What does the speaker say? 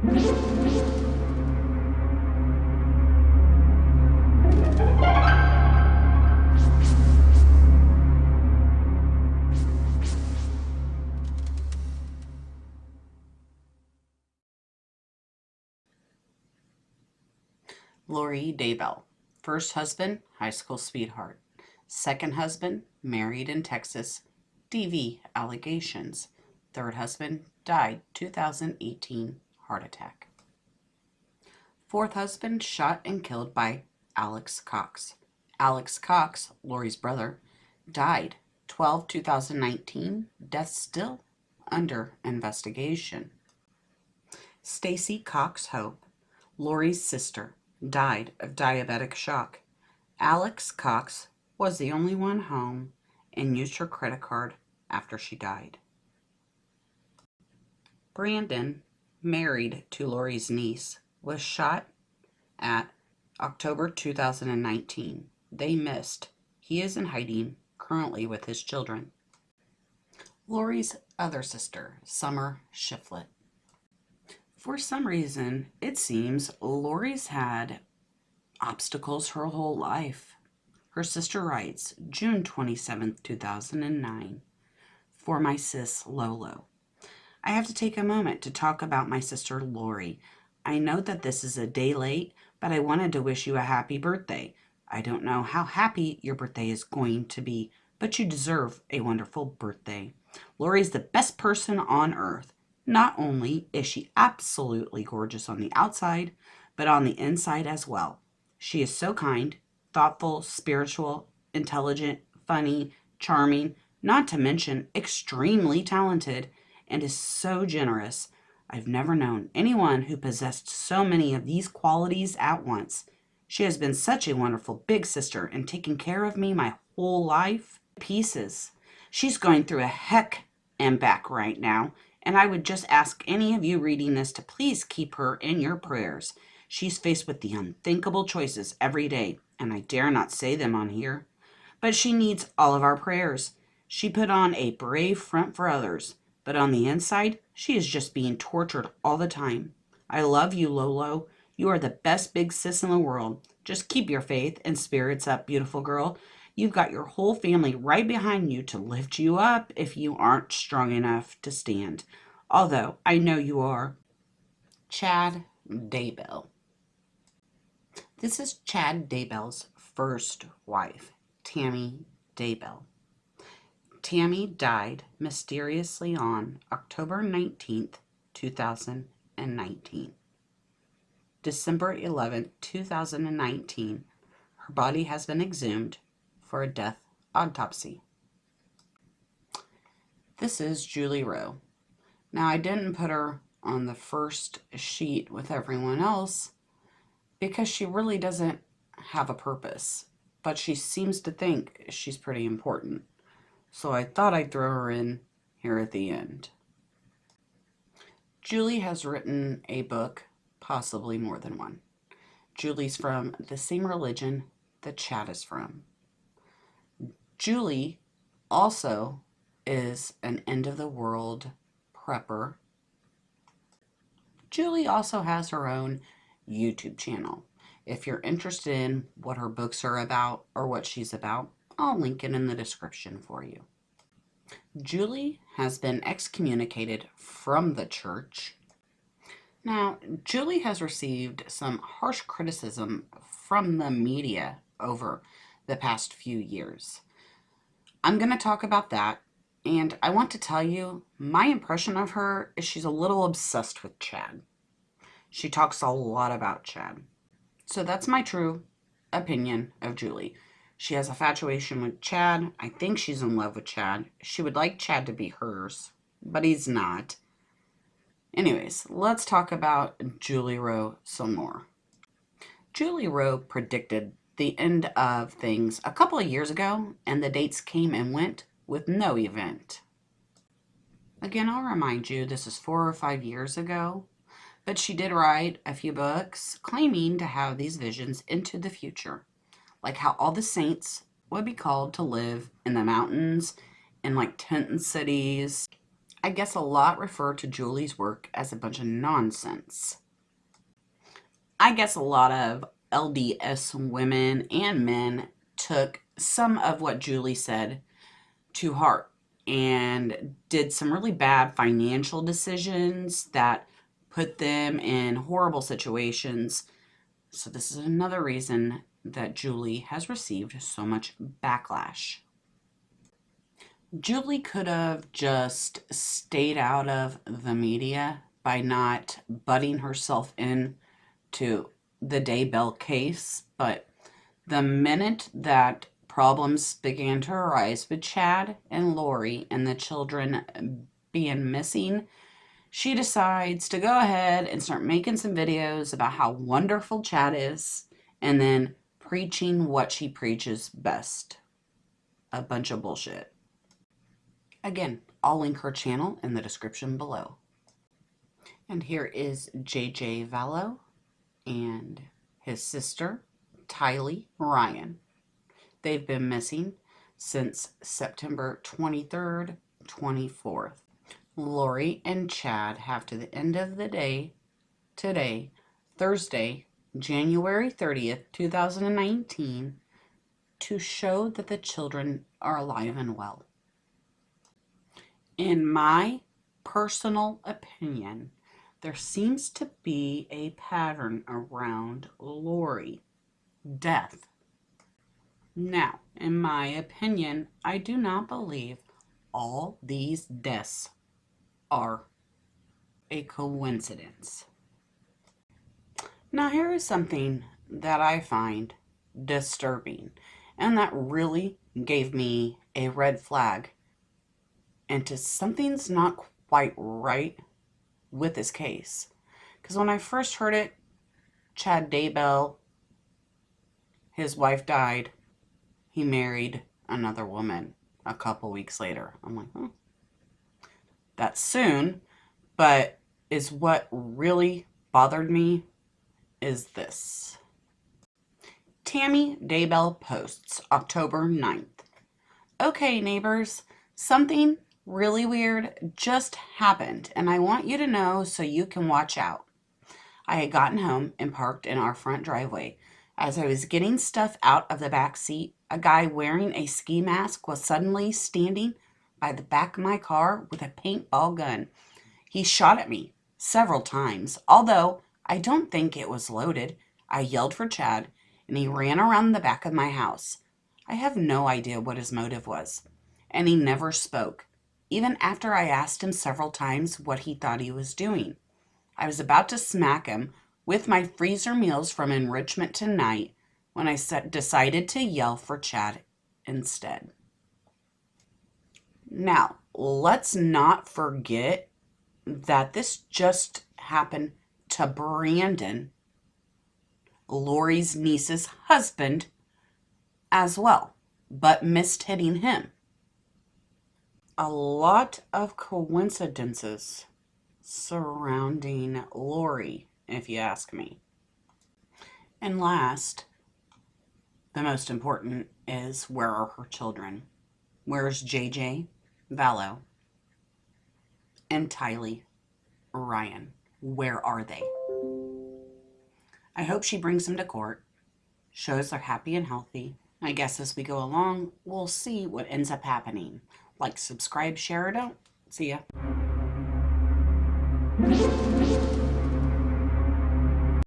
Lori Daybell. First husband, high school sweetheart. Second husband, married in Texas, DV allegations. Third husband, died 2018, heart attack. Fourth husband, shot and killed by Alex Cox. Alex Cox, Lori's brother, died 12/2019, death still under investigation. Stacy Cox Hope, Lori's sister, died of diabetic shock. Alex Cox was the only one home and used her credit card after she died. Brandon, married to Lori's niece, was shot at October 2019. They missed. He is in hiding, currently with his children. Lori's other sister, Summer Shiflett. For some reason, it seems Lori's had obstacles her whole life. Her sister writes, June 27th, 2009, for my sis Lolo. I have to take a moment to talk about my sister Lori. I know that this is a day late, but I wanted to wish you a happy birthday. I don't know how happy your birthday is going to be, but you deserve a wonderful birthday. Lori's the best person on earth. Not only is she absolutely gorgeous on the outside, but on the inside as well. She is so kind, thoughtful, spiritual, intelligent, funny, charming, not to mention extremely talented, and is so generous. I've never known anyone who possessed so many of these qualities at once. She has been such a wonderful big sister and taken care of me my whole life. Pieces. She's going through a heck and back right now, and I would just ask any of you reading this to please keep her in your prayers. She's faced with the unthinkable choices every day, and I dare not say them on here. But she needs all of our prayers. She put on a brave front for others, but on the inside, she is just being tortured all the time. I love you, Lolo. You are the best big sis in the world. Just keep your faith and spirits up, beautiful girl. You've got your whole family right behind you to lift you up if you aren't strong enough to stand. Although I know you are. Chad Daybell. This is Chad Daybell's first wife, Tammy Daybell. Tammy died mysteriously on October 19th, 2019. December 11th, 2019, her body has been exhumed for a death autopsy. This is Julie Rowe. Now, I didn't put her on the first sheet with everyone else because she really doesn't have a purpose, but she seems to think she's pretty important. So I thought I'd throw her in here at the end. Julie has written a book, possibly more than one. Julie's from the same religion that Chad is from. Julie also is an end-of-the-world prepper. Julie also has her own YouTube channel. If you're interested in what her books are about or what she's about, I'll link it in the description for you. Julie has been excommunicated from the church. Now, Julie has received some harsh criticism from the media over the past few years. I'm going to talk about that, and I want to tell you, my impression of her is she's a little obsessed with Chad. She talks a lot about Chad. So that's my true opinion of Julie. She has a infatuation with Chad. I think she's in love with Chad. She would like Chad to be hers, but he's not. Anyways, let's talk about Julie Rowe some more. Julie Rowe predicted the end of things a couple of years ago, and the dates came and went with no event. Again, I'll remind you, this is 4 or 5 years ago, but she did write a few books claiming to have these visions into the future, like how all the saints would be called to live in the mountains, in like tent cities. I guess a lot refer to Julie's work as a bunch of nonsense. I guess a lot of LDS women and men took some of what Julie said to heart and did some really bad financial decisions that put them in horrible situations. So this is another reason that Julie has received so much backlash. Julie could have just stayed out of the media by not butting herself in to the Daybell case, but the minute that problems began to arise with Chad and Lori and the children being missing, she decides to go ahead and start making some videos about how wonderful Chad is and then preaching what she preaches best. A bunch of bullshit. Again, I'll link her channel in the description below. And here is JJ Vallow and his sister, Tylee Ryan. They've been missing since September 23rd, 24th. Lori and Chad have to the end of the day today, Thursday, January 30th, 2019, to show that the children are alive and well. In my personal opinion, there seems to be a pattern around Lori death. Now, in my opinion, I do not believe all these deaths are a coincidence. Now, here is something that I find disturbing and that really gave me a red flag into something's not quite right with this case. Because when I first heard it, Chad Daybell, his wife died. He married another woman a couple weeks later. I'm like, that's soon. But is what really bothered me is this. Tammy Daybell posts October 9th. Okay, neighbors, something really weird just happened, and I want you to know so you can watch out. I had gotten home and parked in our front driveway. As I was getting stuff out of the back seat, a guy wearing a ski mask was suddenly standing by the back of my car with a paintball gun. He shot at me several times, although I don't think it was loaded. I yelled for Chad, and he ran around the back of my house. I have no idea what his motive was, and he never spoke, even after I asked him several times what he thought he was doing. I was about to smack him with my freezer meals from Enrichment Tonight when I decided to yell for Chad instead. Now, let's not forget that this just happened to Brandon, Lori's niece's husband, as well, but missed hitting him. A lot of coincidences surrounding Lori, if you ask me. And last, the most important is, where are her children? Where's JJ Vallow and Tylee Ryan? Where are they? I hope she brings them to court, shows they're happy and healthy. I guess as we go along, we'll see what ends up happening. Like, subscribe, share, or don't. See ya.